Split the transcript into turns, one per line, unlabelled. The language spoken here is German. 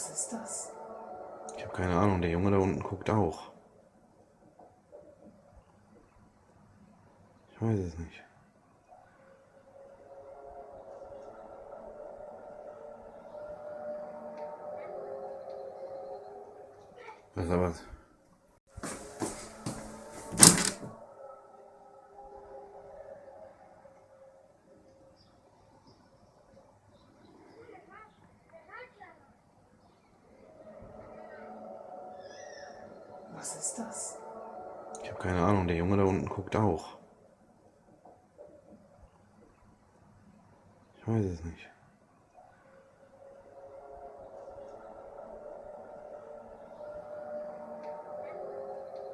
Was ist das?
Ich habe keine Ahnung, der Junge da unten guckt auch. Ich weiß es nicht. Was aber.
Was ist das?
Ich habe keine Ahnung, der Junge da unten guckt auch. Ich weiß es nicht.